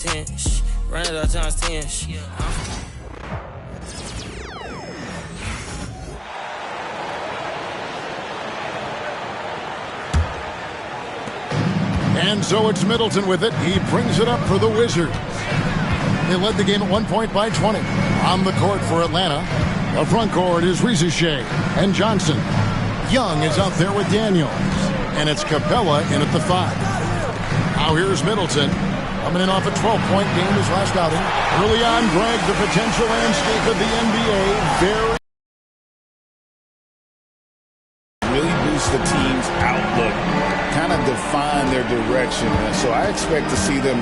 10, run it up times 10. And so it's Middleton with it. He brings it up for the Wizards. They led the game at 1 point by 20. On the court for Atlanta, the front court is Rizachet and Johnson. Young is out there with Daniels. And it's Capella in at the 5. Now here's Middleton. Coming in off a 12-point game his last outing. Early on, Greg, the potential landscape of the NBA. Really boost the team's outlook, kind of define their direction. And so I expect to see them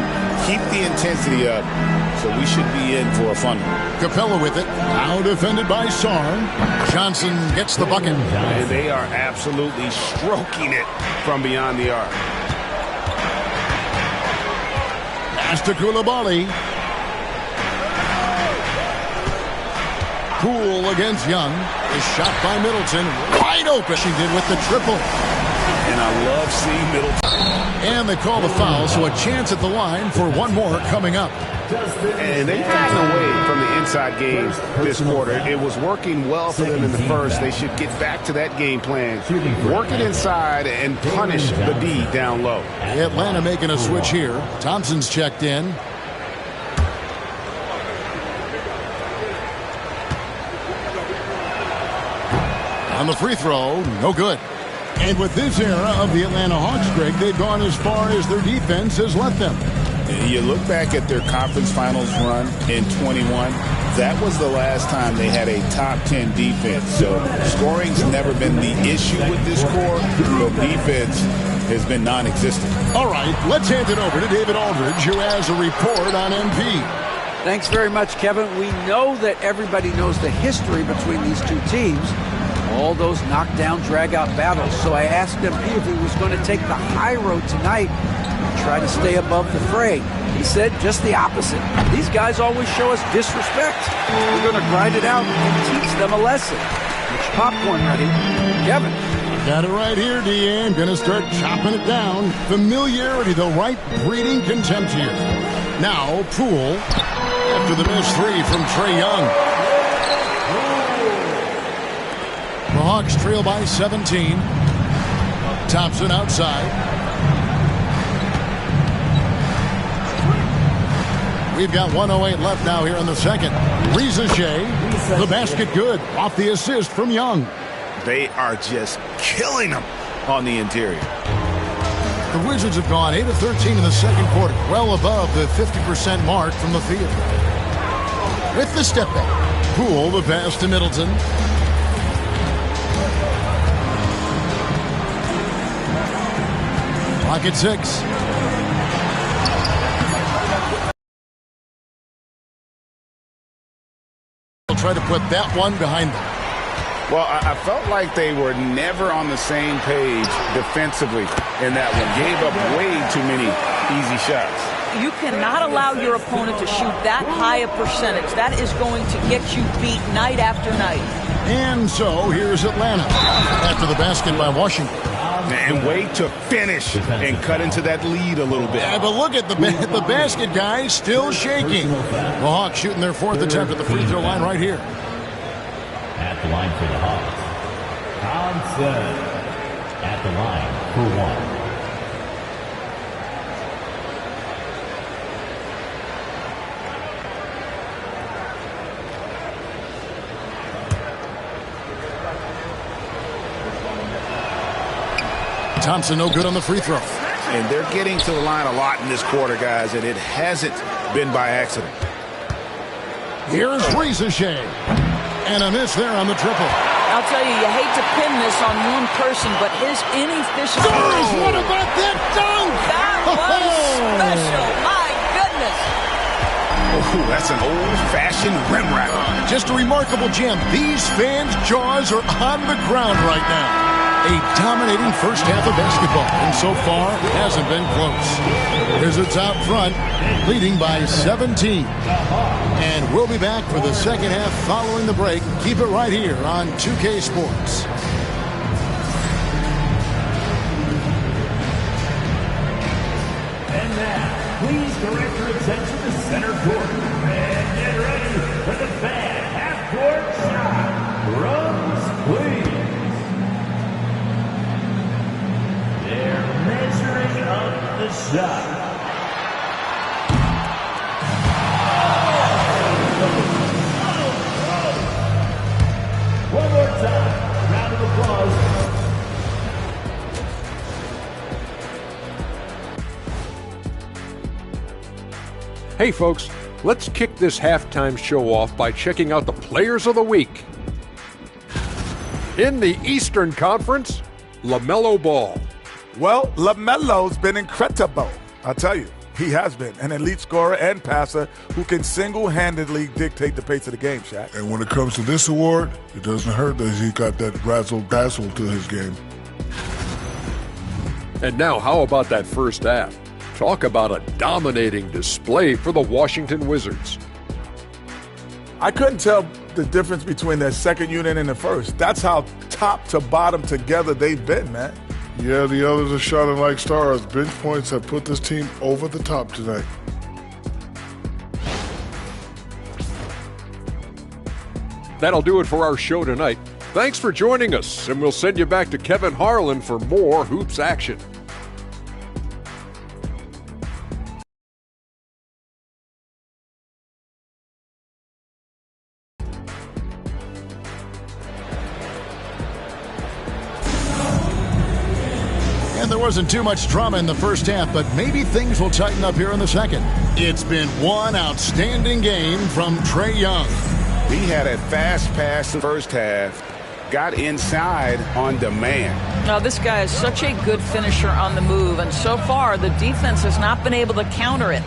keep the intensity up. So we should be in for a fun one. Capella with it. Now defended by Sarn. Johnson gets the bucket. And they are absolutely stroking it from beyond the arc. Pass to Coulibaly. Poole against Young. The shot by Middleton. Wide open. She did with the triple. And I love seeing Middleton. And they call the foul, so a chance at the line for one more coming up. And they've gotten away from the inside game this quarter. It was working well for them in the first. They should get back to that game plan. Work it inside and punish the D down low. Atlanta making a switch here. Thompson's checked in. On the free throw, no good. And with this era of the Atlanta Hawks, Greg, they've gone as far as their defense has let them. You look back at their conference finals run in 21, that was the last time they had a top 10 defense. So scoring's never been the issue with this core, but defense has been non-existent. All right, let's hand it over to David Aldridge, who has a report on MP. Thanks very much, Kevin. We know that everybody knows the history between these two teams. All those knockdown, drag-out battles. So I asked MP if he was going to take the high road tonight and try to stay above the fray. He said just the opposite. These guys always show us disrespect. We're going to grind it out and teach them a lesson. Get your popcorn ready. Kevin. Got it right here, Deanne. Going to start chopping it down. Familiarity, the right breeding contempt here. Now, Poole, after the missed three from Trae Young. The Hawks trail by 17. Thompson outside. We've got 1:08 left now here in the second. Rizachet, the basket good, off the assist from Young. They are just killing them on the interior. The Wizards have gone 8 of 13 in the second quarter, well above the 50% mark from the field. With the step back, Poole, the pass to Middleton. Clock at 6. We'll try to put that one behind them. Well, I felt like they were never on the same page defensively in that one. Gave up way too many easy shots. You cannot allow your opponent to shoot that high a percentage. That is going to get you beat night after night. And so here's Atlanta after the basket by Washington. And wait to finish and cut into that lead a little bit. Yeah, but look at the basket guy still shaking. The Hawks shooting their fourth attempt at the free throw line right here. At the line for the Hawks, Thompson. At the line for one. Thompson no good on the free throw. And they're getting to the line a lot in this quarter, guys, and it hasn't been by accident. Here's Rizachet. And a miss there on the triple. I'll tell you, you hate to pin this on one person, but his inefficient... What about that dunk? That was special. My goodness. Oh, that's an old-fashioned rim wrapper. Just a remarkable gem. These fans' jaws are on the ground right now. A dominating first half of basketball, and so far it hasn't been close. Wizards out front, leading by 17. And we'll be back for the second half following the break. Keep it right here on 2K Sports. And now, please direct your attention Hey folks, let's kick this halftime show off by checking out the Players of the Week. In the Eastern Conference, LaMelo Ball. Well, LaMelo's been incredible. I'll tell you, he has been an elite scorer and passer who can single-handedly dictate the pace of the game, Shaq. And when it comes to this award, it doesn't hurt that he got that razzle-dazzle to his game. And now, how about that first half? Talk about a dominating display for the Washington Wizards. I couldn't tell the difference between their second unit and the first. That's how top to bottom together they've been, man. Yeah, the others are shining like stars. Bench points have put this team over the top tonight. That'll do it for our show tonight. Thanks for joining us, and we'll send you back to Kevin Harlan for more hoops action. And there wasn't too much drama in the first half, but maybe things will tighten up here in the second. It's been one outstanding game from Trae Young. He had a fast pass the first half, got inside on demand. Now, this guy is such a good finisher on the move, and so far the defense has not been able to counter it.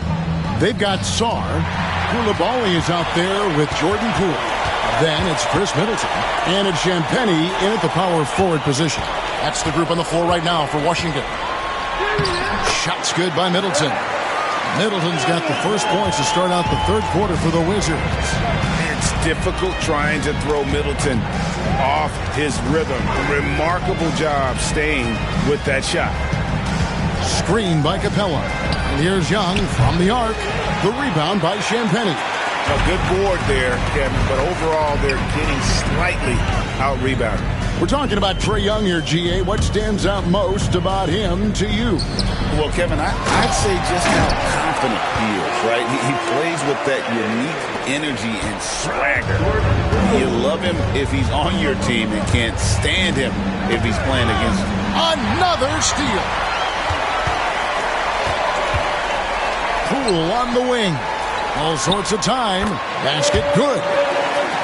They've got Sarr. Koulibaly is out there with Jordan Poole. Then it's Chris Middleton. And it's Champagnie in at the power forward position. That's the group on the floor right now for Washington. Shots good by Middleton. Middleton's got the first points to start out the third quarter for the Wizards. It's difficult trying to throw Middleton off his rhythm. Remarkable job staying with that shot. Screen by Capella. And here's Young from the arc. The rebound by Champagnie. A good board there, Kevin, but overall they're getting slightly out-rebounded. We're talking about Trae Young here, GA. What stands out most about him to you? Well, Kevin, I'd say just how confident he is, right? He plays with that unique energy and swagger. You love him if he's on your team and can't stand him if he's playing against you. Another steal. Poole on the wing. All sorts of time. Basket good.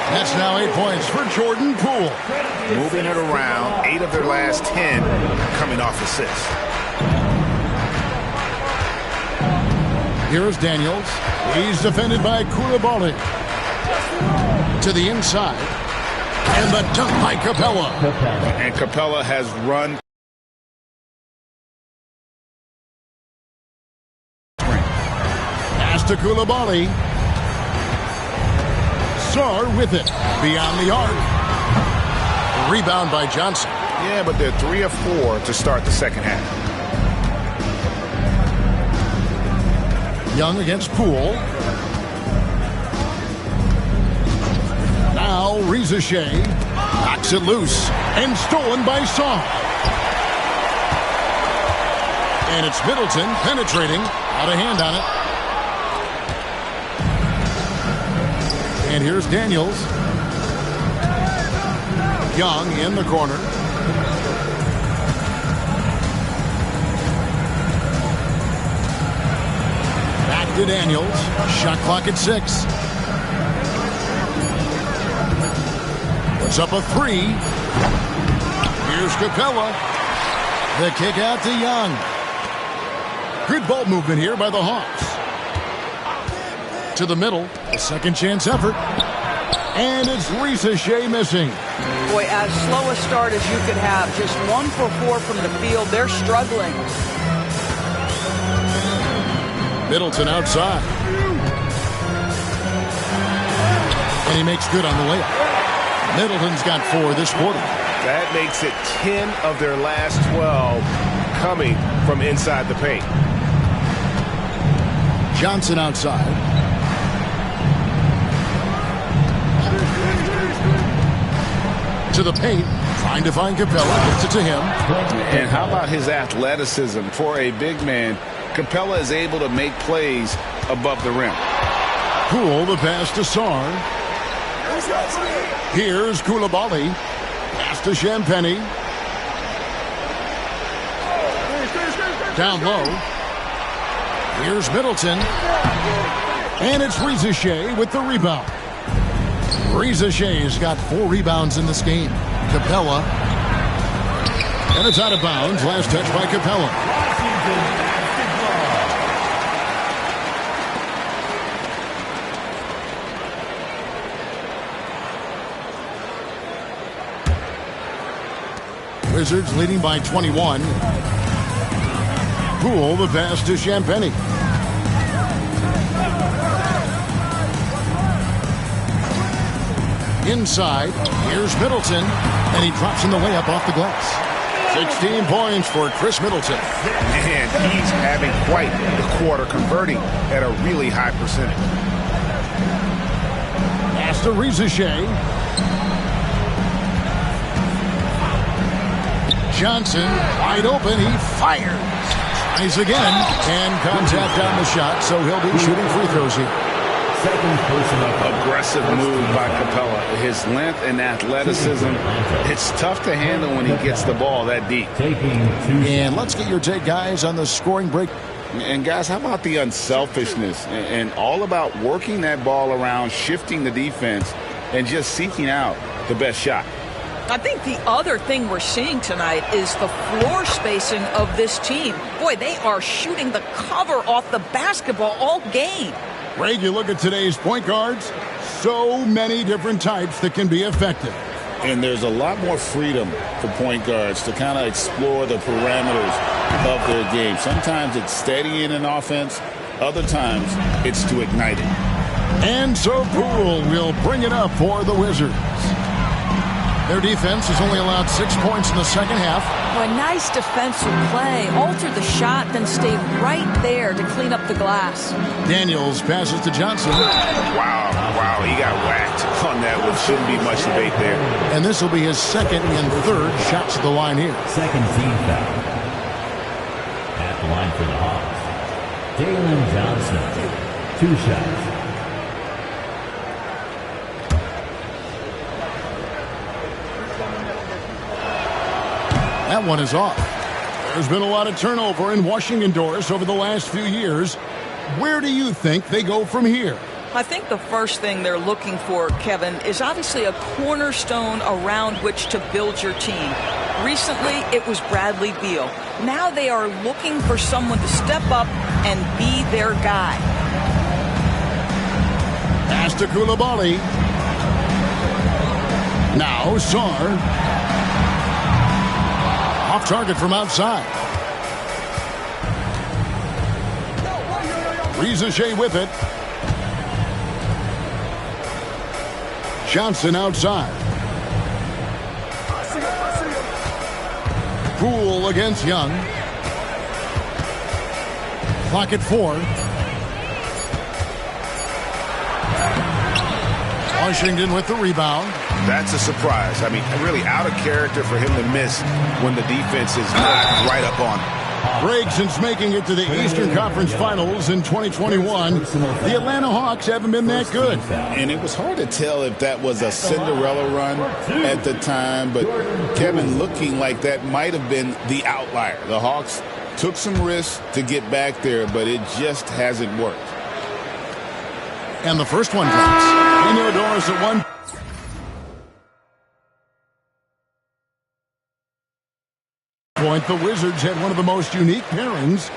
That's now 8 points for Jordan Poole. Moving it around, 8 of their last 10 coming off assists. Here's Daniels. He's defended by Koulibaly. To the inside. And the dunk by Capella. And Capella has run. Pass to Koulibaly. Sarr with it. Beyond the arc. Rebound by Johnson. Yeah, but they're 3 of 4 to start the second half. Young against Poole. Now Rizashea knocks it loose and stolen by Sarr. And it's Middleton penetrating. Out of hand on it. And here's Daniels. Young in the corner. Back to Daniels. Shot clock at 6. Puts up a 3. Here's Capella. The kick out to Young. Good ball movement here by the Hawks. To the middle. A second chance effort. And it's Rizashea missing. Boy, as slow a start as you could have. Just 1 for 4 from the field. They're struggling. Middleton outside. And he makes good on the layup. Middleton's got 4 this quarter. That makes it 10 of their last 12 coming from inside the paint. Johnson outside. To the paint, trying to find Capella, gets it to him. And how about his athleticism? For a big man, Capella is able to make plays above the rim. Poole, the pass to Sarr. Here's Koulibaly. Pass to Champagnie. Down low. Here's Middleton. And it's Reza Shea with the rebound. Reza Shea's got 4 rebounds in this game. Capella. And it's out of bounds. Last touch by Capella. Wizards leading by 21. Poole the pass to Champagnie. Inside, here's Middleton, and he drops in the layup off the glass. 16 points for Chris Middleton. And he's having quite the quarter, converting at a really high percentage. Pass to Reza Shea. Johnson, wide open, he fires. Tries again, and contact on the shot, so he'll be shooting free throws here. Second personal. Aggressive move by Capella. His length and athleticism, it's tough to handle when he gets the ball that deep. And let's get your take, guys, on the scoring break. And guys, how about the unselfishness and all about working that ball around, shifting the defense, and just seeking out the best shot. I think the other thing we're seeing tonight is the floor spacing of this team. Boy, they are shooting the cover off the basketball all game. Greg, you look at today's point guards, so many different types that can be effective. And there's a lot more freedom for point guards to kind of explore the parameters of their game. Sometimes it's steadying an offense. Other times it's to ignite it. And so Poole will bring it up for the Wizards. Their defense has only allowed 6 points in the second half. Boy, nice defensive play. Altered the shot, then stayed right there to clean up the glass. Daniels passes to Johnson. Wow, he got whacked on that one. Shouldn't be much debate there. And this will be his second and third shots at the line here. Second team foul. At the line for the Hawks, Jalen Johnson. 2 shots. That one is off. There's been a lot of turnover in Washington doors over the last few years. Where do you think they go from here? I think the first thing they're looking for, Kevin, is obviously a cornerstone around which to build your team. Recently, it was Bradley Beal. Now they are looking for someone to step up and be their guy. Pass to Koulibaly. Now Sarr. Off target from outside. Reza Shea with it. Johnson outside. Poole against Young. Clock at 4. Washington with the rebound. That's a surprise. I mean, really out of character for him to miss when the defense is not right up on him. Greg, since making it to the Eastern Conference Finals in 2021, the Atlanta Hawks haven't been that good. And it was hard to tell if that was a Cinderella run at the time, but Kevin, looking like that might have been the outlier. The Hawks took some risks to get back there, but it just hasn't worked. And the first one drops. Daniel Doris at 1. Point, the Wizards had one of the most unique pairings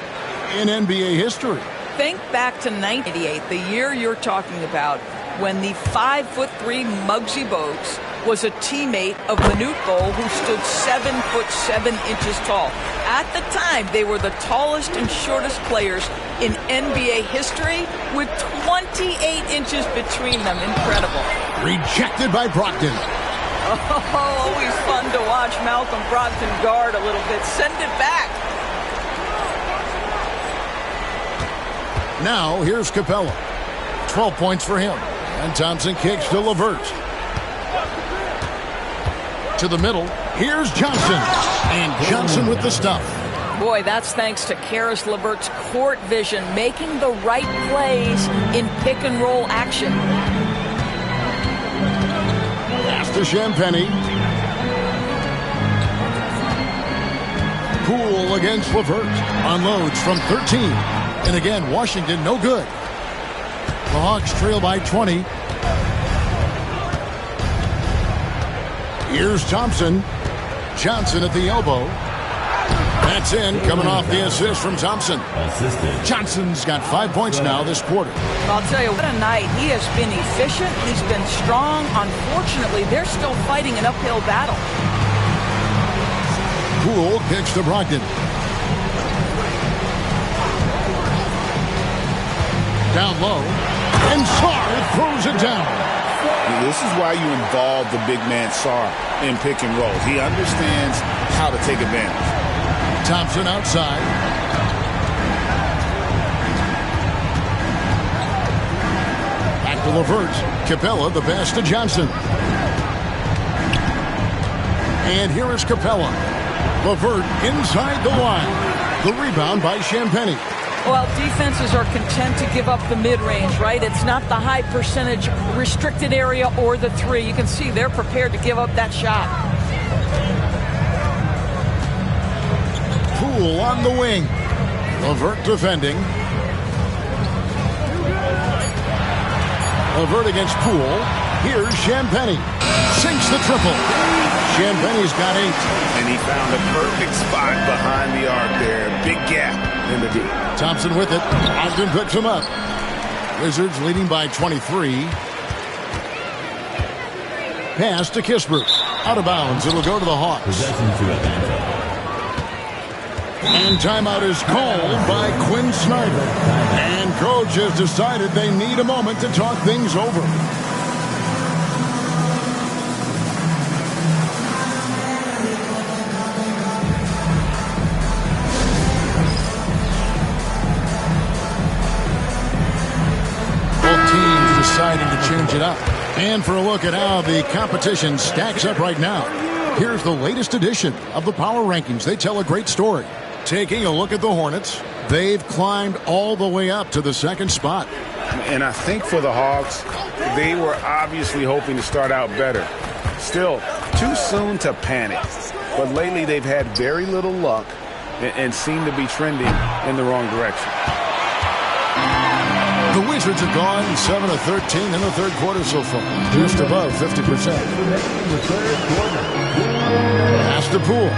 in NBA history. Think back to 1988, the year you're talking about, when the 5'3" Muggsy Bogues was a teammate of Manute Bol, who stood 7'7" tall. At the time, they were the tallest and shortest players in NBA history, with 28 inches between them. Incredible. Rejected by Brogdon. Oh, always fun to watch Malcolm Brogdon guard a little bit. Send it back. Now, here's Capella. 12 points for him. And Thompson kicks to LeVert. To the middle. Here's Johnson. And Johnson with the stuff. Boy, that's thanks to Karis LeVert's court vision, making the right plays in pick-and-roll action. Pass to Champagnie. Poole against LeVert. Unloads from 13. And again, Washington no good. The Hawks trail by 20. Here's Thompson. Johnson at the elbow. That's in, coming off the assist from Thompson. Johnson's got 5 points now this quarter. I'll tell you, what a night. He has been efficient. He's been strong. Unfortunately, they're still fighting an uphill battle. Poole kicks to Brogdon. Down low. And Sarr throws it down. This is why you involve the big man Sarr in pick and roll. He understands how to take advantage. Thompson outside. Back to LeVert. Capella the pass to Johnson. And here is Capella. LeVert inside the line. The rebound by Champagnie. Well, defenses are content to give up the mid-range, right? It's not the high percentage restricted area or the three. You can see they're prepared to give up that shot. Poole on the wing. LeVert defending. LeVert against Poole. Here's Champagnie. Sinks the triple. Champagnie's got 8. And he found a perfect spot behind the arc there. Big gap in the D. Thompson with it. Ogden picks him up. Wizards leading by 23. Pass to Kispert. Out of bounds. It'll go to the Hawks. Possession to Atlanta. And timeout is called by Quinn Snyder. And coach has decided they need a moment to talk things over. Both teams deciding to change it up. And for a look at how the competition stacks up right now, here's the latest edition of the Power Rankings. They tell a great story. Taking a look at the Hornets, they've climbed all the way up to the 2nd spot. And I think for the Hawks, they were obviously hoping to start out better. Still, too soon to panic. But lately they've had very little luck and seem to be trending in the wrong direction. The Wizards have gone 7 of 13 in the 3rd quarter so far, just above 50%. Pass to Poole.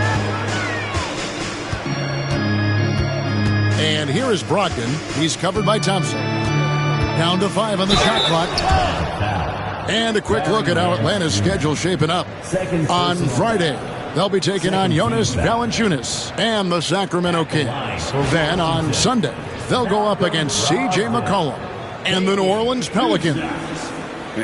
And here is Brogdon. He's covered by Thompson. Down to 5 on the shot clock. And a quick look at how Atlanta's schedule shaping up. On Friday, they'll be taking on Jonas Valanciunas and the Sacramento Kings. Then on Sunday, they'll go up against C.J. McCollum and the New Orleans Pelicans.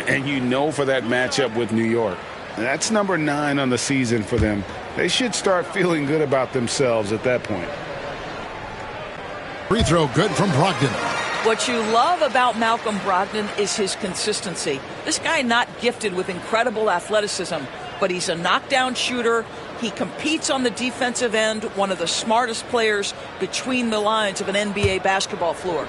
And you know for that matchup with New York, that's number 9 on the season for them. They should start feeling good about themselves at that point. Free throw good from Brogdon. What you love about Malcolm Brogdon is his consistency. This guy not gifted with incredible athleticism, but he's a knockdown shooter. He competes on the defensive end, one of the smartest players between the lines of an NBA basketball floor.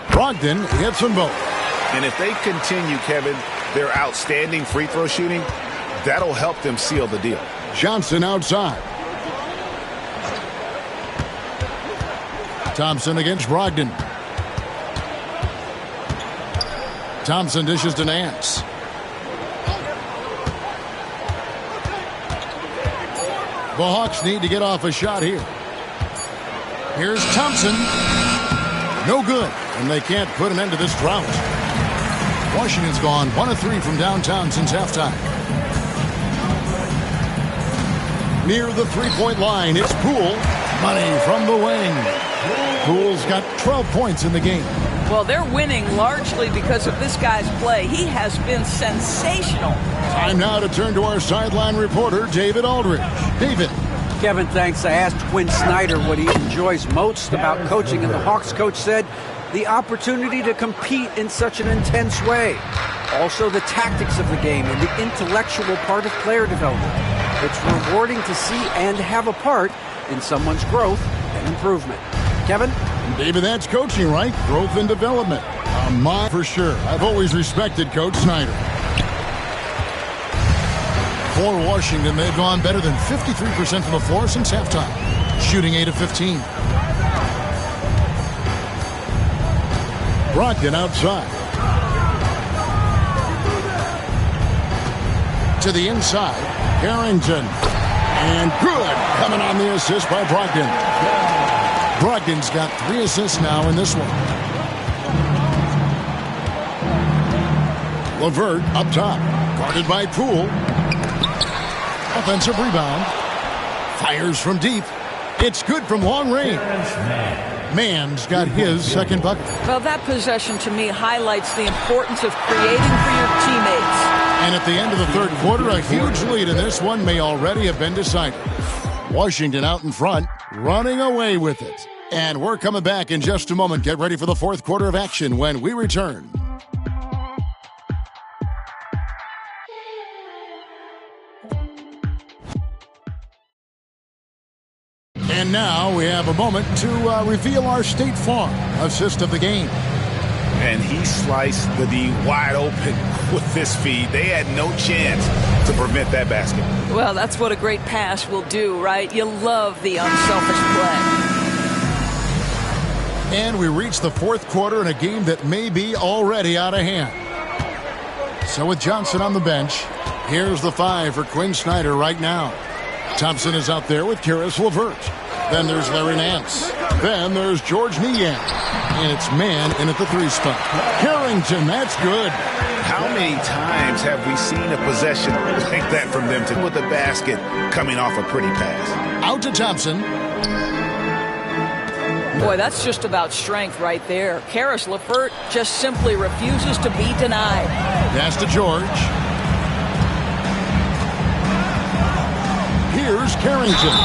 Brogdon hits them both. And if they continue, Kevin, their outstanding free throw shooting, that'll help them seal the deal. Johnson outside. Thompson against Brogdon. Thompson dishes to Nance. The Hawks need to get off a shot here. Here's Thompson. No good, and they can't put an end to this drought. Washington's gone 1 of 3 from downtown since halftime. Near the three-point line, it's Poole. Money from the wing. Poole's got 12 points in the game. Well, they're winning largely because of this guy's play. He has been sensational. Time now to turn to our sideline reporter, David Aldridge. David. Kevin, thanks. I asked Quinn Snyder what he enjoys most about coaching, and the Hawks coach said the opportunity to compete in such an intense way. Also, the tactics of the game and the intellectual part of player development. It's rewarding to see and have a part in someone's growth and improvement. Kevin? David, that's coaching, right? Growth and development. Mine for sure. I've always respected Coach Snyder. For Washington, they've gone better than 53% from the floor since halftime, shooting 8 of 15. Brogdon outside. To the inside. Harrington. And good. Coming on the assist by Brogdon. Brogdon's got 3 assists now in this one. LeVert up top. Guarded by Poole. Offensive rebound. Fires from deep. It's good from long range. Mann's got his second bucket. Well, that possession to me highlights the importance of creating for your teammates. And at the end of the third quarter, a huge lead in this one may already have been decided. Washington out in front, running away with it. And we're coming back in just a moment. Get ready for the fourth quarter of action when we return. And now we have a moment to reveal our State Farm assist of the game. And he sliced the D wide open with this feed. They had no chance to prevent that basket. Well, that's what a great pass will do, right? You love the unselfish play. And we reach the fourth quarter in a game that may be already out of hand. So with Johnson on the bench, here's the 5 for Quinn Snyder right now. Thompson is out there with Karis LeVert. Then there's Larry Nance. Then there's George Niang. And it's man in at the 3 spot. Harrington, that's good. How many times have we seen a possession like that from them with the basket coming off a pretty pass? Out to Thompson. Boy, that's just about strength right there. Karis LeVert just simply refuses to be denied. Pass to George. Here's Carrington.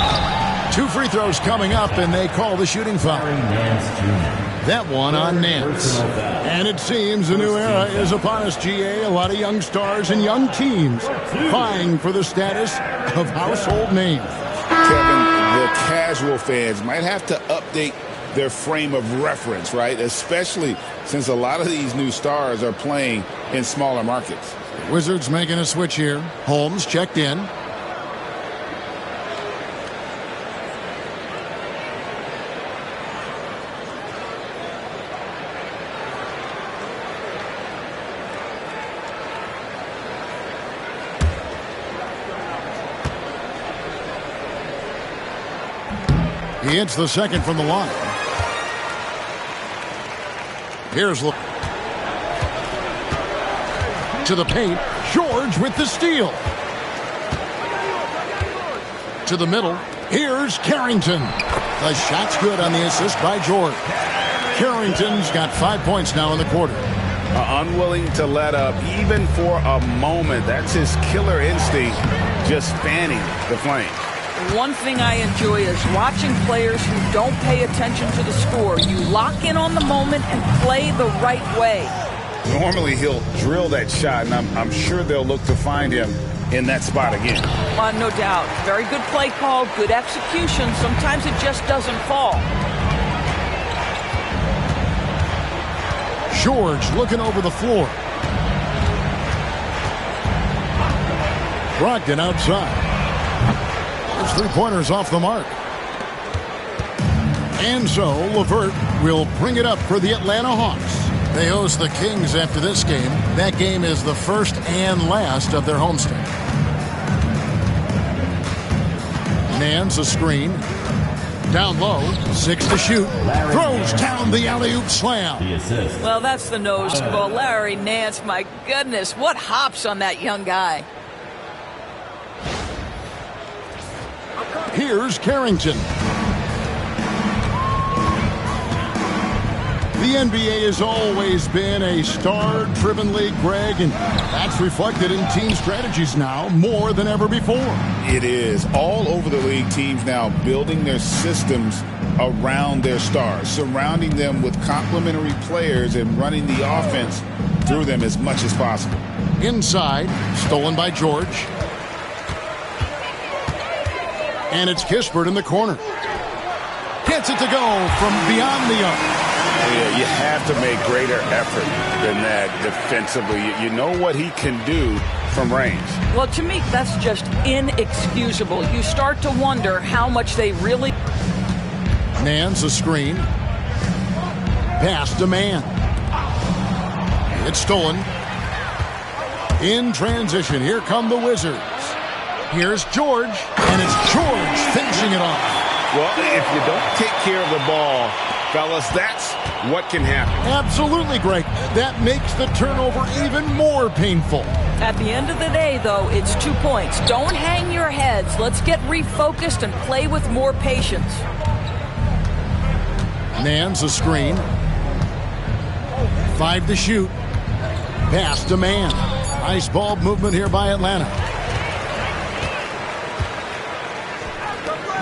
2 free throws coming up, and they call the shooting foul. That one on Nance. And it seems a new era is upon us, GA. A lot of young stars and young teams vying for the status of household names. Kevin, the casual fans might have to update their frame of reference, right? Especially since a lot of these new stars are playing in smaller markets. Wizards making a switch here. Holmes checked in. He hits the second from the line. Here's to the paint. George with the steal. To the middle. Here's Carrington. The shot's good on the assist by George. Carrington's got 5 points now in the quarter. Unwilling to let up even for a moment. That's his killer instinct, just fanning the flame. One thing I enjoy is watching players who don't pay attention to the score. You lock in on the moment and play the right way. Normally he'll drill that shot, and I'm sure they'll look to find him in that spot again. No doubt. Very good play call, good execution. Sometimes it just doesn't fall. George looking over the floor. Brogdon outside. There's 3-pointers off the mark. And so LeVert will bring it up for the Atlanta Hawks. They host the Kings after this game. That game is the first and last of their homestand. Nance a screen. Down low, 6 to shoot. Throws down the alley-oop slam. Well, that's the nose ball. Larry Nance, my goodness, what hops on that young guy. Here's Carrington. The NBA has always been a star-driven league, Greg, and that's reflected in team strategies now more than ever before. It is. All over the league, teams now building their systems around their stars, surrounding them with complementary players and running the offense through them as much as possible. Inside, stolen by George. And it's Kispert in the corner. Gets it to go from beyond the arc. Yeah, you have to make greater effort than that defensively. You know what he can do from range. Well, to me, that's just inexcusable. You start to wonder how much they really... Nance a screen. Pass to man. It's stolen. In transition, here come the Wizards. Here's George, and it's George finishing it off. Well, if you don't take care of the ball, fellas, that's what can happen. Absolutely, Greg. That makes the turnover even more painful. At the end of the day, though, it's 2 points. Don't hang your heads. Let's get refocused and play with more patience. Mann's a screen. 5 to shoot. Pass to Mann. Nice ball movement here by Atlanta.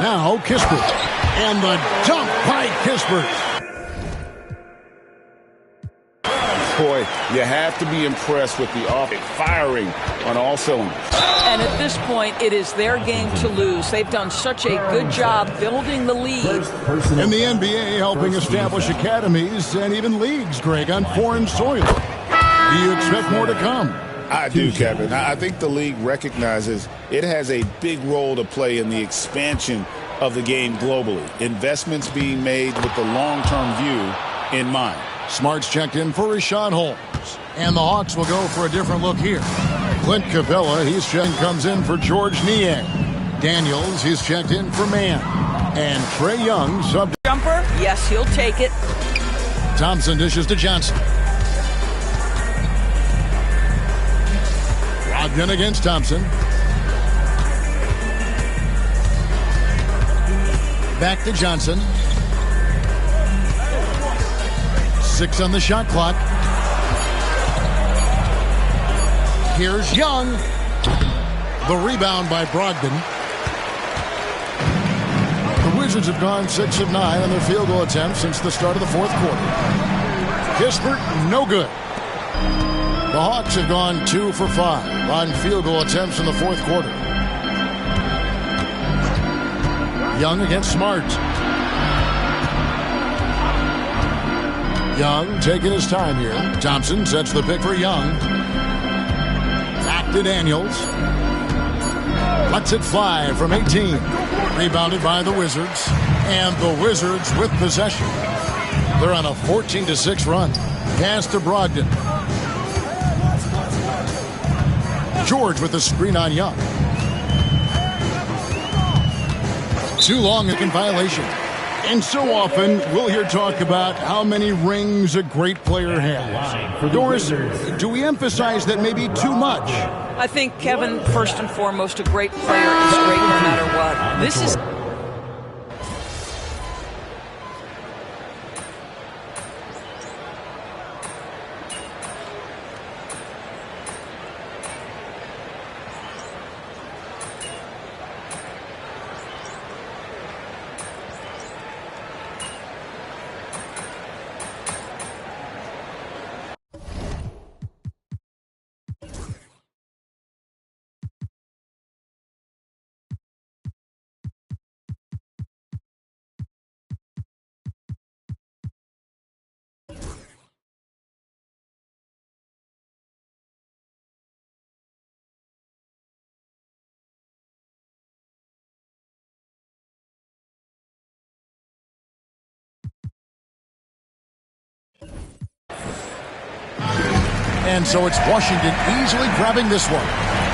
Now Kispert. And the dunk by Kispert. Boy, you have to be impressed with the offense firing on all cylinders. And at this point, it is their game to lose. They've done such a good job building the lead. And the NBA helping establish academies and even leagues, Greg, on foreign soil. Do you expect more to come? I do, Kevin. I think the league recognizes it has a big role to play in the expansion of the game globally. Investments being made with the long-term view in mind. Smart's checked in for Rashawn Holmes. And the Hawks will go for a different look here. Clint Capella, he's checked, comes in for George Niang. Daniels, he's checked in for Mann. And Trae Young, sub. Jumper, yes, he'll take it. Thompson dishes to Johnson. Brogdon against Thompson. Back to Johnson. 6 on the shot clock. Here's Young. The rebound by Brogdon. The Wizards have gone 6 of 9 on their field goal attempts since the start of the fourth quarter. Kispert, no good. The Hawks have gone 2 for 5 on field goal attempts in the fourth quarter. Young against Smart. Young taking his time here. Thompson sets the pick for Young. Back to Daniels. Lets it fly from 18. Rebounded by the Wizards. And the Wizards with possession. They're on a 14-6 run. Pass to Brogdon. George with the screen on Young. Too long in violation. And so often we'll hear talk about how many rings a great player has. Doris, do we emphasize that maybe too much? I think, Kevin, first and foremost, a great player is great no matter what. This is... And so it's Washington easily grabbing this one.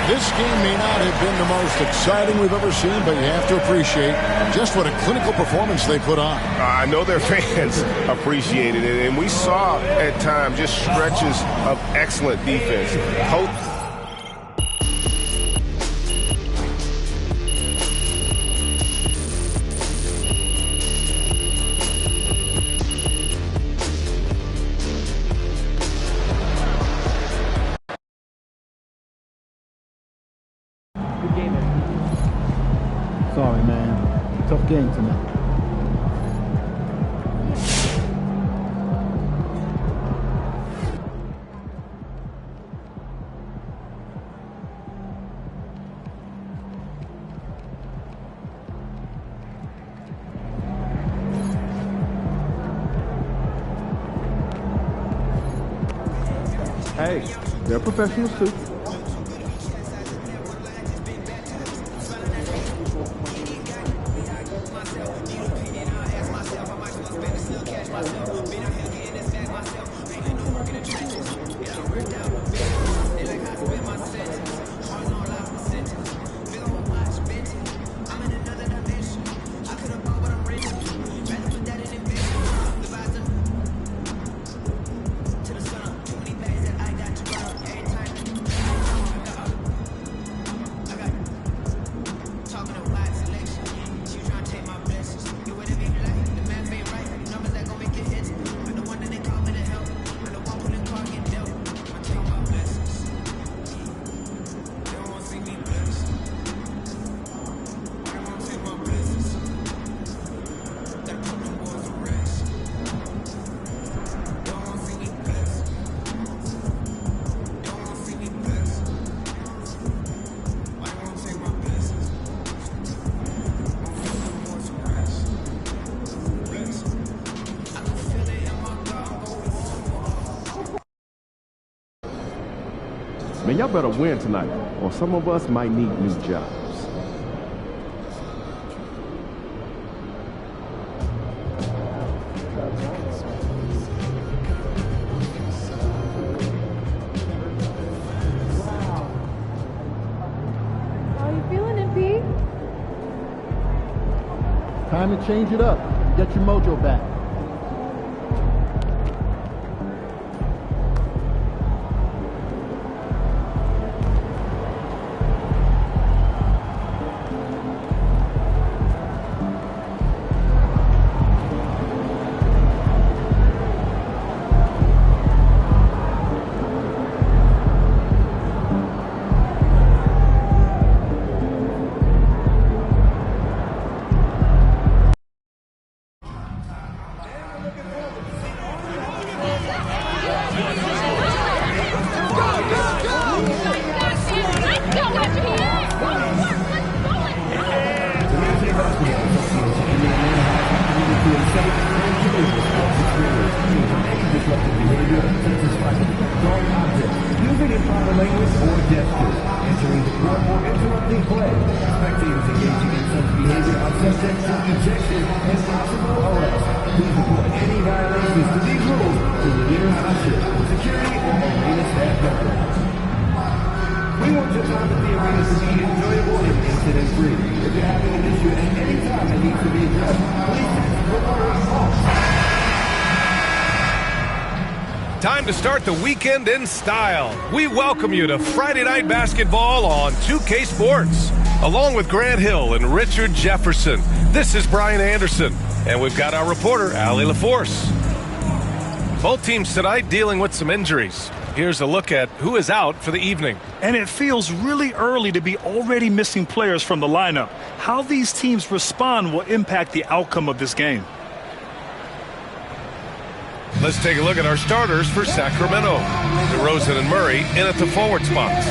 This game may not have been the most exciting we've ever seen, but you have to appreciate just what a clinical performance they put on. I know their fans appreciated it, and we saw at times just stretches of excellent defense. Sorry, man. Tough game tonight. Hey, they're professionals too. Man, y'all better win tonight, or some of us might need new jobs. Time to change it up. Get your mojo back. Using improper language or gestures, entering the court or interrupting play, spectators engaging in such behavior are subject to ejection and possible arrest. Please report any violations to these rules to the inner usher, security, or arena staff member. We want your time at the arena to be enjoyable and incident-free. If you're having an issue at any time that needs to be addressed, please text Reporter Hawks. Time to start the weekend in style. We welcome you to Friday Night Basketball on 2K Sports. Along with Grant Hill and Richard Jefferson, this is Brian Anderson, and we've got our reporter, Allie LaForce. Both teams tonight dealing with some injuries. Here's a look at who is out for the evening. And it feels really early to be already missing players from the lineup. How these teams respond will impact the outcome of this game. Let's take a look at our starters for Sacramento. DeRozan and Murray in at the forward spots.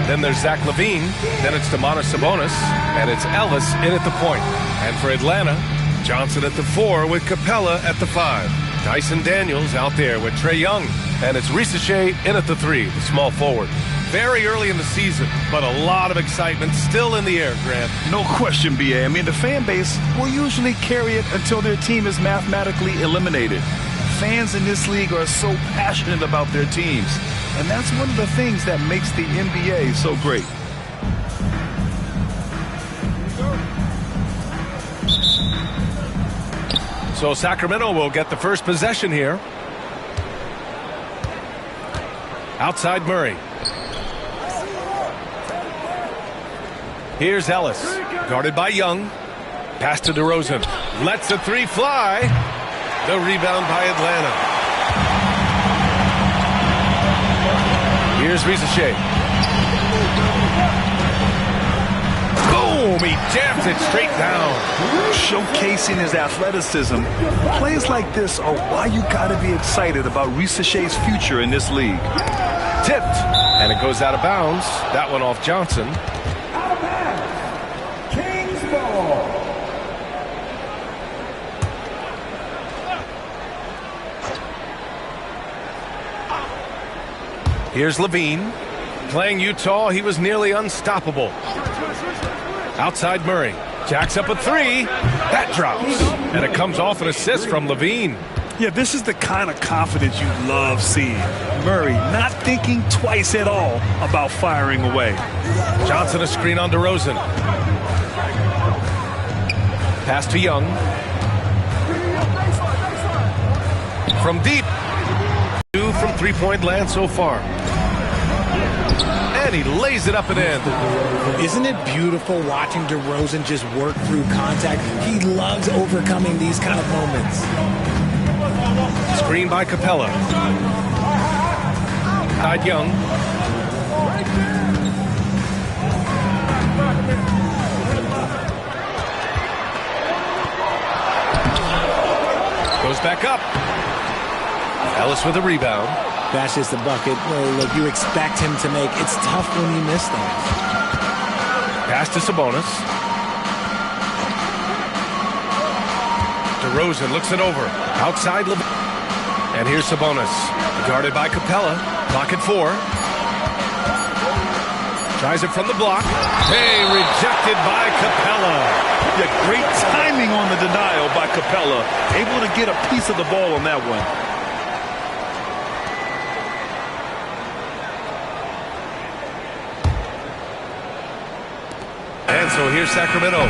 Then there's Zach LaVine. Then it's Domantas Sabonis. And it's Ellis in at the point. And for Atlanta, Johnson at the 4 with Capella at the 5. Dyson Daniels out there with Trae Young. And it's Risache in at the 3, the small forward. Very early in the season, but a lot of excitement still in the air, Grant. No question, B.A. I mean, the fan base will usually carry it until their team is mathematically eliminated. Fans in this league are so passionate about their teams, and that's one of the things that makes the NBA so great. So Sacramento will get the first possession here. Outside Murray. Here's Ellis, guarded by Young. Pass to DeRozan. Lets the 3 fly. The rebound by Atlanta. Here's Risache. Boom! He jams it straight down. Showcasing his athleticism. Plays like this are why you gotta be excited about Risache's future in this league. Tipped, and it goes out of bounds. That one off Johnson. Out of bounds. Kings ball. Here's LaVine. Playing Utah, he was nearly unstoppable. Outside Murray. Jacks up a 3. That drops. And it comes off an assist from LaVine. Yeah, this is the kind of confidence you love seeing. Murray not thinking twice at all about firing away. Johnson a screen on DeRozan. Pass to Young. From deep. 2 from three-point land so far. And he lays it up and in. Isn't it beautiful watching DeRozan just work through contact? He loves overcoming these kind of moments. Screen by Capella. Side Young. Goes back up. Ellis with a rebound. That's just the bucket. Look, you expect him to make. It's tough when you miss that. Pass to Sabonis. DeRozan looks it over. Outside LeBron. And here's Sabonis. Guarded by Capella. Clock at 4. Tries it from the block. Hey, rejected by Capella. Yeah, great timing on the denial by Capella. Able to get a piece of the ball on that one. And so here's Sacramento.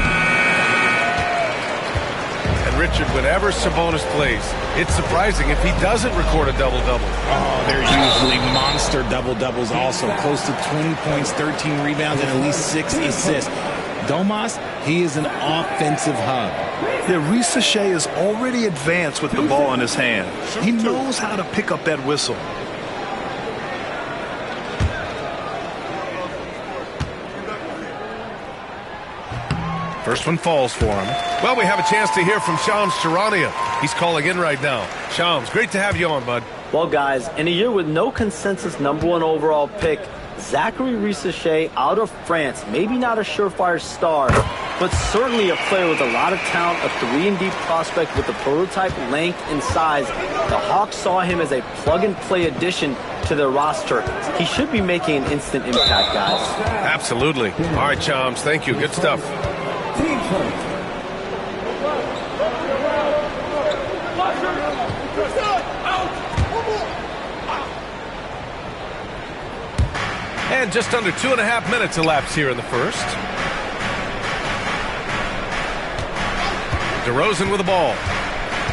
And Richard, whenever Sabonis plays, it's surprising if he doesn't record a double-double. Oh, they're usually monster double-doubles also. Close to 20 points, 13 rebounds, and at least 6 assists. Domas, he is an offensive hub. Yeah, Ricochet is already advanced with the ball in his hand. He knows how to pick up that whistle. First one falls for him. Well, we have a chance to hear from Shams Charania. He's calling in right now. Shams, great to have you on, bud. Well, guys, in a year with no consensus #1 overall pick, Zachary Ricochet out of France, maybe not a surefire star, but certainly a player with a lot of talent, a 3-and-D prospect with the prototype length and size. The Hawks saw him as a plug-and-play addition to their roster. He should be making an instant impact, guys. Absolutely. All right, Shams, thank you. Good stuff. And just under 2.5 minutes elapsed here in the first. DeRozan with the ball.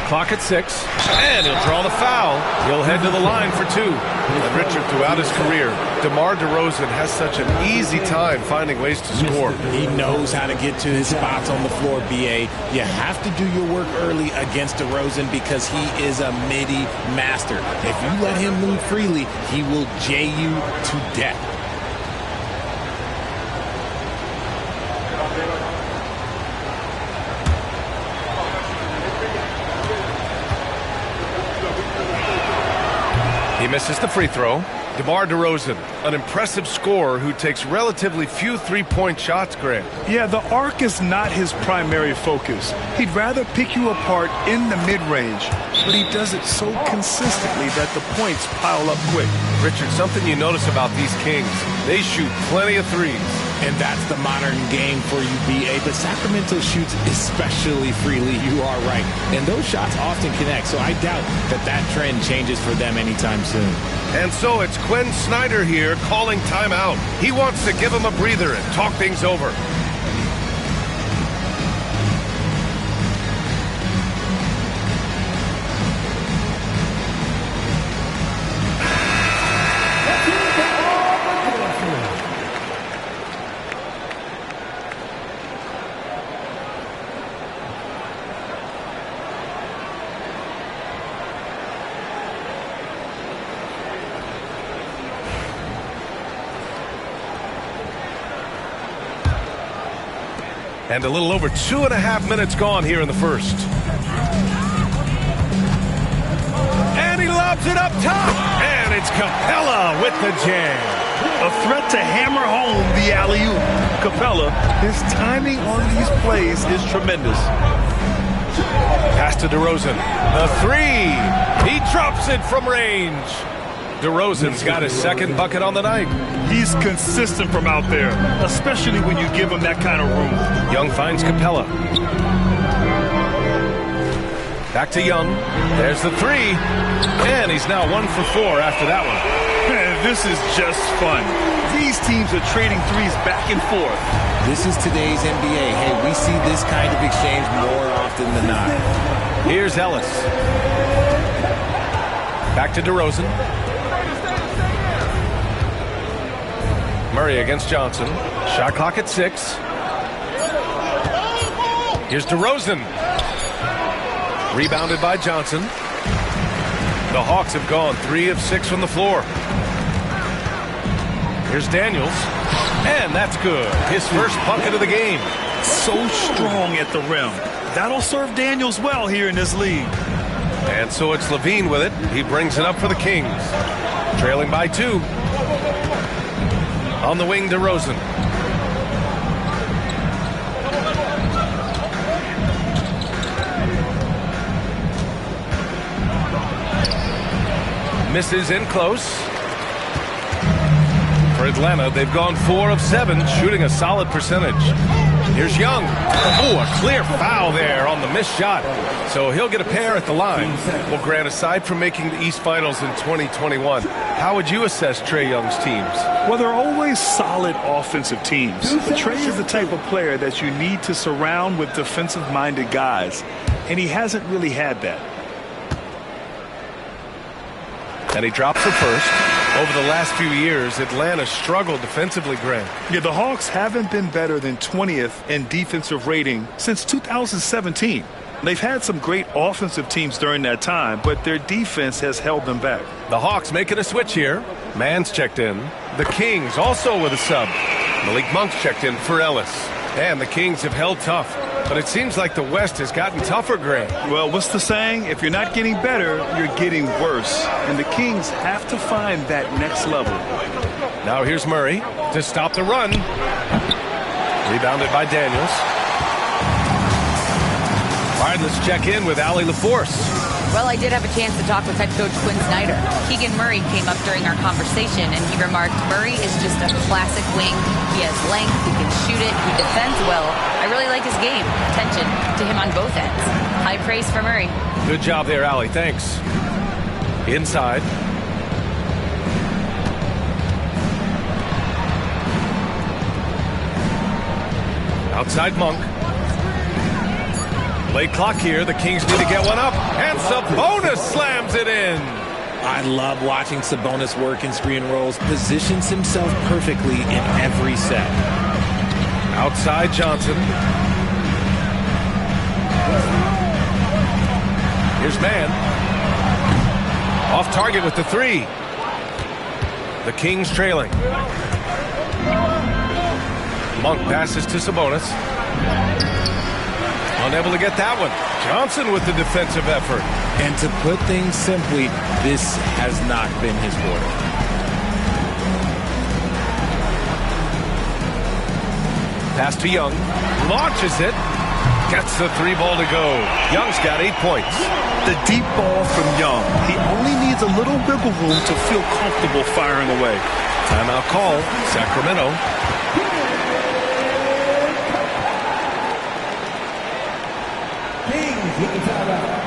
Clock at 6. And he'll draw the foul. He'll head to the line for 2. And Richard, throughout his career, DeMar DeRozan has such an easy time finding ways to score. He knows how to get to his spots on the floor, B.A. You have to do your work early against DeRozan because he is a midi master. If you let him move freely, he will J you to death. He misses the free throw. DeMar DeRozan, an impressive scorer who takes relatively few three-point shots, Grant. Yeah, the arc is not his primary focus. He'd rather pick you apart in the mid-range, but he does it so consistently that the points pile up quick. Richard, something you notice about these Kings, they shoot plenty of threes. And that's the modern game for you, B.A. But Sacramento shoots especially freely. You are right. And those shots often connect, so I doubt that that trend changes for them anytime soon. And so it's Quinn Snyder here calling timeout. He wants to give him a breather and talk things over. And a little over 2.5 minutes gone here in the first. And he lobs it up top. And it's Capella with the jam. A threat to hammer home the alley-oop. Capella, his timing on these plays is tremendous. Pass to DeRozan. The 3. He drops it from range. DeRozan's got his second bucket on the night. He's consistent from out there, especially when you give him that kind of room. Young finds Capella. Back to Young. There's the 3. And he's now 1 for 4 after that one. Man, this is just fun. These teams are trading threes back and forth. This is today's NBA. Hey, we see this kind of exchange more often than not. Here's Ellis. Back to DeRozan. Murray against Johnson. Shot clock at 6. Here's DeRozan. Rebounded by Johnson. The Hawks have gone 3 of 6 from the floor. Here's Daniels. And that's good. His first bucket of the game. So strong at the rim. That'll serve Daniels well here in this league. And so it's Levine with it. He brings it up for the Kings. Trailing by 2. On the wing, DeRozan. Misses in close. For Atlanta, they've gone 4 of 7, shooting a solid percentage. Here's Young. Oh, a clear foul there on the missed shot. So he'll get a pair at the line. Well, Grant, aside from making the East Finals in 2021, how would you assess Trae Young's teams? Well, they're always solid offensive teams. But Trae is the type of player that you need to surround with defensive-minded guys, and he hasn't really had that. And he drops the first. Over the last few years, Atlanta struggled defensively, Grant. Yeah, the Hawks haven't been better than 20th in defensive rating since 2017. They've had some great offensive teams during that time, but their defense has held them back. The Hawks making a switch here. Mann's checked in. The Kings also with a sub. Malik Monk's checked in for Ellis. And the Kings have held tough. But it seems like the West has gotten tougher, Grant. Well, what's the saying? If you're not getting better, you're getting worse. And the Kings have to find that next level. Now here's Murray to stop the run. Rebounded by Daniels. All right, let's check in with Allie LaForce. Well, I did have a chance to talk with head coach Quinn Snyder. Keegan Murray came up during our conversation, and he remarked, Murray is just a classic wing. He has length, he can shoot it, he defends well. I really like his game. Attention to him on both ends. High praise for Murray. Good job there, Allie. Thanks. Inside. Outside Monk. Late clock here. The Kings need to get one up. And Sabonis slams it in. I love watching Sabonis work in screen rolls. Positions himself perfectly in every set. Outside Johnson. Here's Mann. Off target with the three. The Kings trailing. Monk passes to Sabonis. Unable to get that one. Johnson with the defensive effort. And to put things simply, this has not been his quarter. Pass to Young. Launches it. Gets the three ball to go. Young's got 8 points. The deep ball from Young. He only needs a little wiggle room to feel comfortable firing away. Timeout call. Sacramento. With the timeout.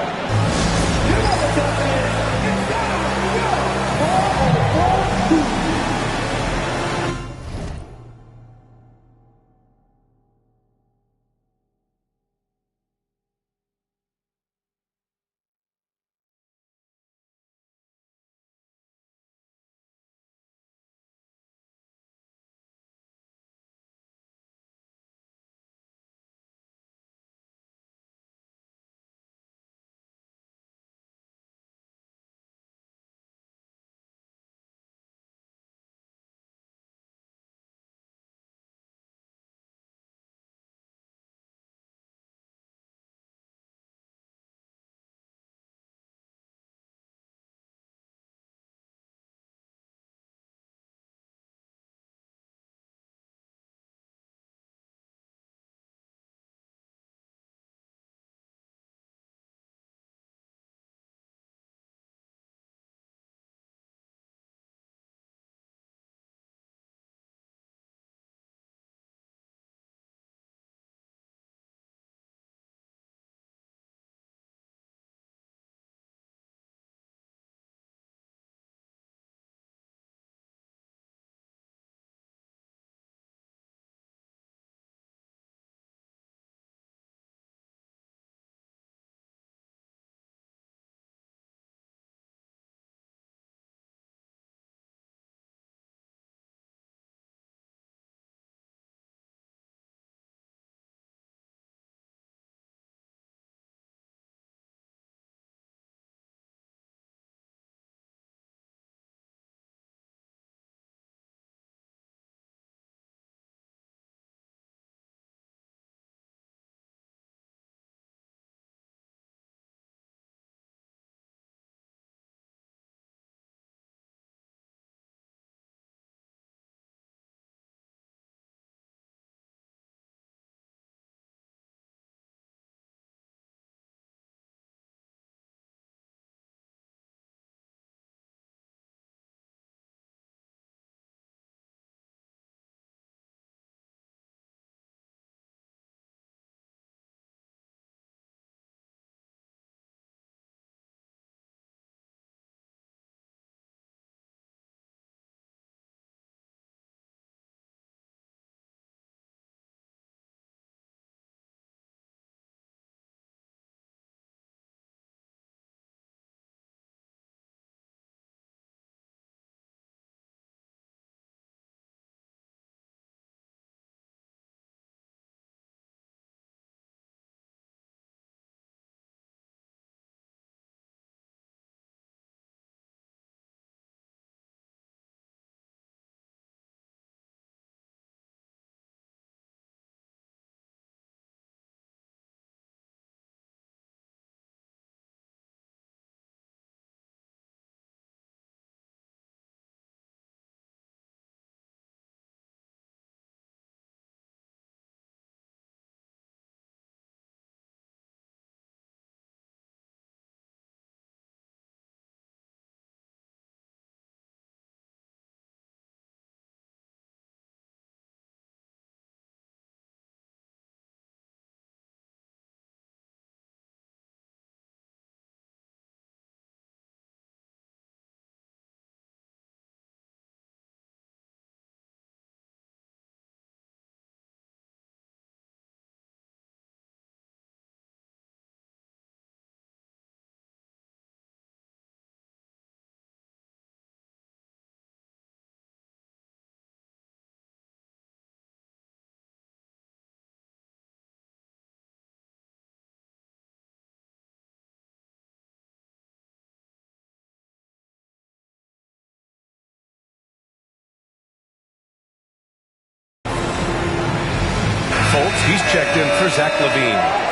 He's checked in for Zach LaVine.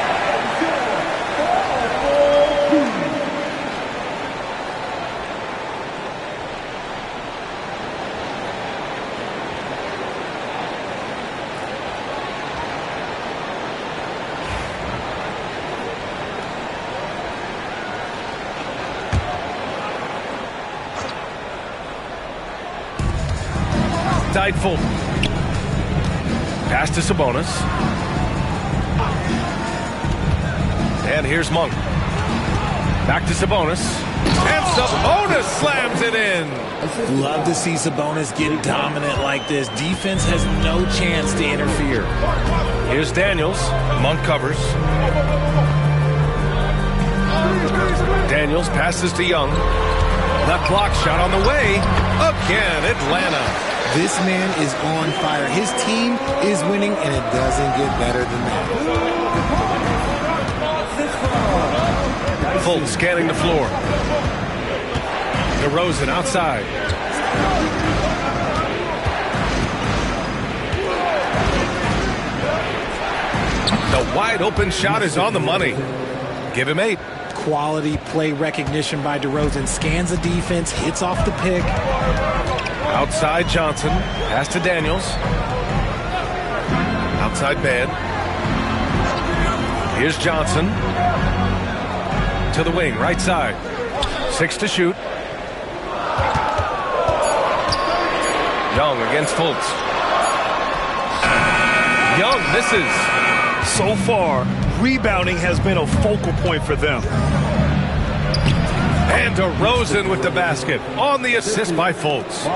Fulton. Pass to Sabonis. And here's Monk. Back to Sabonis. And Sabonis slams it in. Love to see Sabonis get dominant like this. Defense has no chance to interfere. Here's Daniels. Monk covers. Daniels passes to Young. Left block shot on the way. Again, Atlanta. This man is on fire. His team is winning, and it doesn't get better than that. Fulton scanning the floor. DeRozan outside. The wide open shot is on the money. Give him 8. Quality play recognition by DeRozan. Scans the defense, hits off the pick. Outside Johnson. Pass to Daniels. Outside bad. Here's Johnson. To the wing, right side. 6 to shoot. Young against Fultz. Young misses. So far, rebounding has been a focal point for them. And DeRozan with the basket on the assist by Fultz.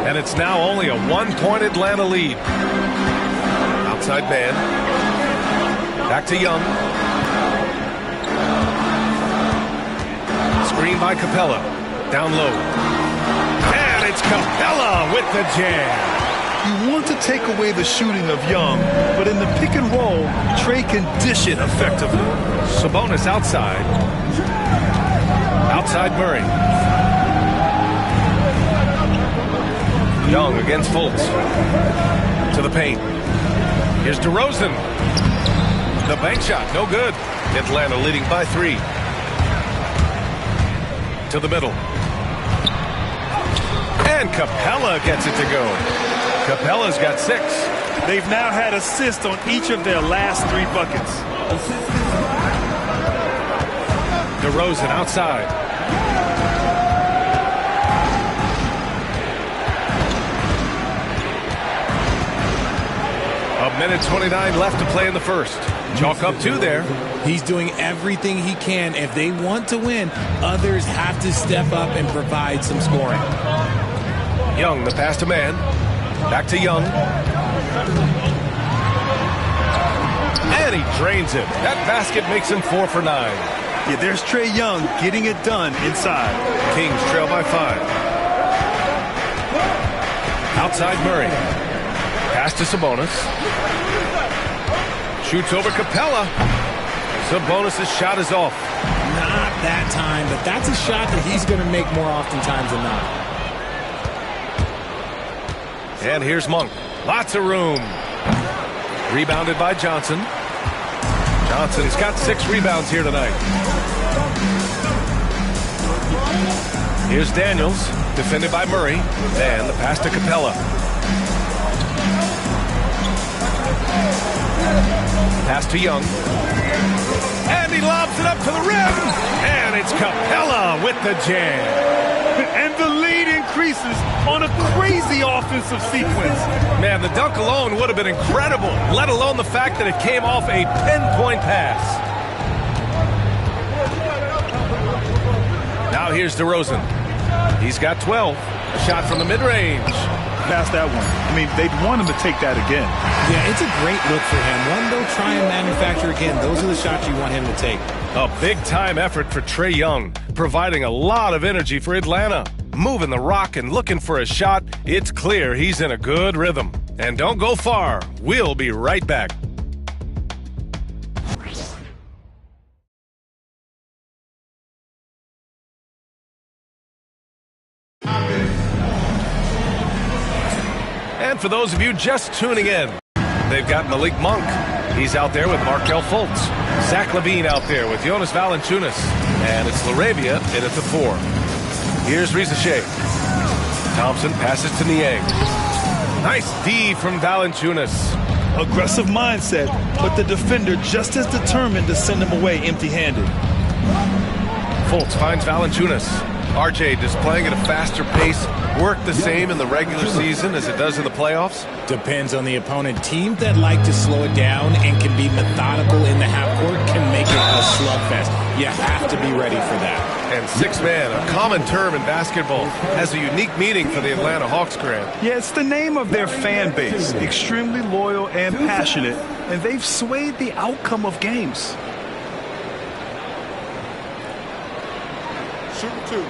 And it's now only a 1-point Atlanta lead. Outside bad. Back to Young. Screen by Capella. Down low. And it's Capella with the jam. You want to take away the shooting of Young, but in the pick and roll, Trey can dish it effectively. Sabonis outside. Outside Murray. Young against Fultz. To the paint. Here's DeRozan. The bank shot, no good. Atlanta leading by 3. To the middle. And Capella gets it to go. Capella's got 6. They've now had assists on each of their last 3 buckets. DeRozan outside. A minute 29 left to play in the first. Chalk up 2 there. He's doing everything he can. If they want to win, others have to step up and provide some scoring. Young, the pass to man. Back to Young. And he drains it. That basket makes him 4 for 9. Yeah, there's Trey Young getting it done inside. Kings trail by 5. Outside Murray. Pass to Sabonis. Shoots over Capella. Sabonis' shot is off. Not that time, but that's a shot that he's going to make more oftentimes than not. And here's Monk. Lots of room. Rebounded by Johnson. Johnson's got 6 rebounds here tonight. Here's Daniels, defended by Murray. And the pass to Capella. Pass to Young. And he lobs it up to the rim. And it's Capella with the jam. And the lead increases on a crazy offensive sequence. Man, the dunk alone would have been incredible, let alone the fact that it came off a pinpoint pass. Now here's DeRozan. He's got 12. A shot from the mid-range. Past that one. I mean, they'd want him to take that again. Yeah, it's a great look for him. One, they'll try and manufacture again. Those are the shots you want him to take. A big-time effort for Trey Young, providing a lot of energy for Atlanta. Moving the rock and looking for a shot, it's clear he's in a good rhythm. And don't go far. We'll be right back. And for those of you just tuning in, they've got Malik Monk, He's out there with Markel Fultz. Zach LaVine out there with Jonas Valanciunas. And it's LaRavia in at the 4. Here's Risacher. Thompson passes to Niang. Nice D from Valanciunas. Aggressive mindset, but the defender just as determined to send him away empty-handed. Fultz finds Valanciunas. RJ displaying at a faster pace. Work the same in the regular season as it does in the playoffs? Depends on the opponent. Teams that like to slow it down and can be methodical in the half court can make it a slugfest. You have to be ready for that. And six-man, a common term in basketball, has a unique meaning for the Atlanta Hawks, Grant. Yeah, it's the name of their fan base. Extremely loyal and passionate, and they've swayed the outcome of games. Shoot 2.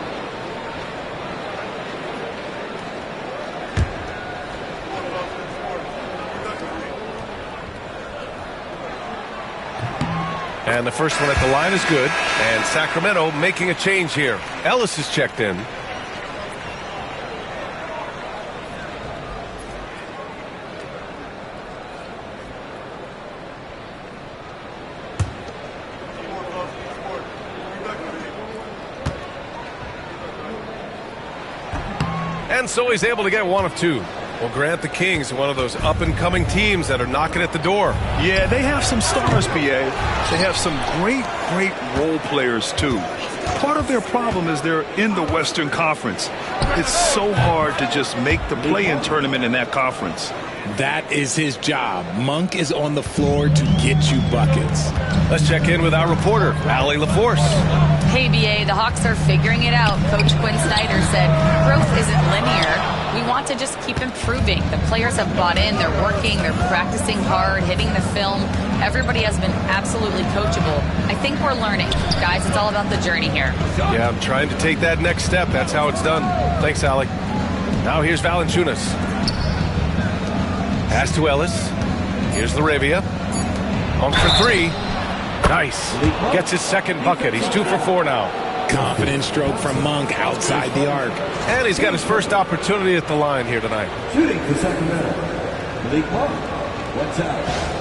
And the first one at the line is good. And Sacramento making a change here. Ellis is checked in. And so he's able to get one of 2. Well, Grant, the Kings, one of those up-and-coming teams that are knocking at the door. Yeah, they have some stars, BA. They have some great role players, too. Part of their problem is they're in the Western Conference. It's so hard to just make the play-in tournament in that conference. That is his job. Monk is on the floor to get you buckets. Let's check in with our reporter, Allie LaForce. Hey, BA, the Hawks are figuring it out. Coach Quinn Snyder said growth isn't linear. We want to just keep improving. The players have bought in. They're working. They're practicing hard, hitting the film. Everybody has been absolutely coachable. I think we're learning. Guys, it's all about the journey here. Yeah, I'm trying to take that next step. That's how it's done. Thanks, Allie. Now here's Valanciunas. Pass to Ellis. Here's LaRavia. Monk for 3. Nice. Gets his second bucket. He's 2 for 4 now. Confident stroke from Monk outside the arc. And he's got his first opportunity at the line here tonight. Shooting for Sacramento. Malik Monk. What's out?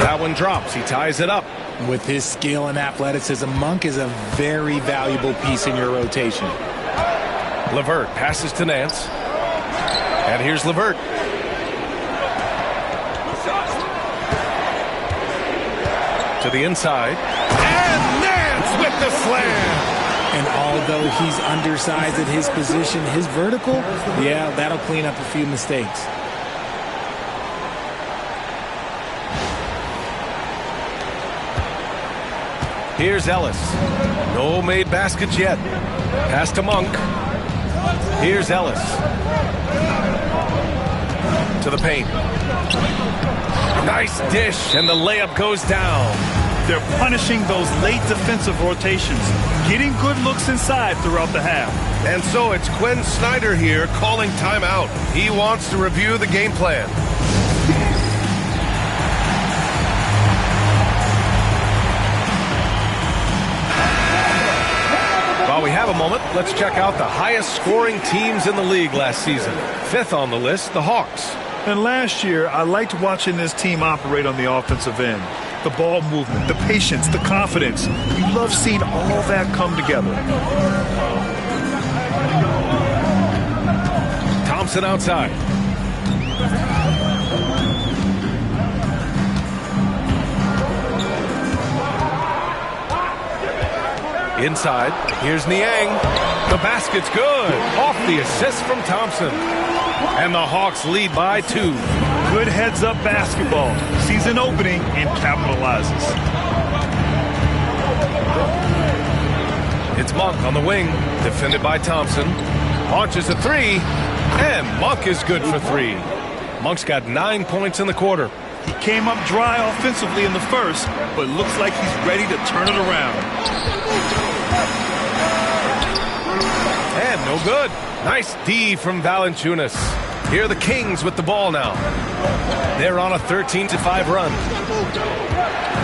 That one drops. He ties it up. With his skill and athleticism, Monk is a very valuable piece in your rotation. LeVert passes to Nance. And here's LeVert. To the inside. And Nance with the slam. And although he's undersized at his position, his vertical, yeah, that'll clean up a few mistakes. Here's Ellis. No made baskets yet. Pass to Monk. Here's Ellis. To the paint. Nice dish, and the layup goes down. They're punishing those late defensive rotations, getting good looks inside throughout the half. And so it's Quinn Snyder here calling timeout. He wants to review the game plan. While we have a moment, let's check out the highest scoring teams in the league last season. 5th on the list, the Hawks. And last year, I liked watching this team operate on the offensive end. The ball movement, the patience, the confidence. You love seeing all that come together. Thompson outside. Inside, here's Niang. The basket's good. Off the assist from Thompson. And the Hawks lead by 2. Good heads-up basketball. Sees an opening and capitalizes. It's Monk on the wing, defended by Thompson. Launches a 3, and Monk is good for 3. Monk's got 9 points in the quarter. He came up dry offensively in the first, but looks like he's ready to turn it around. And no good. Nice D from Valanciunas. Here are the Kings with the ball now. They're on a 13-5 run.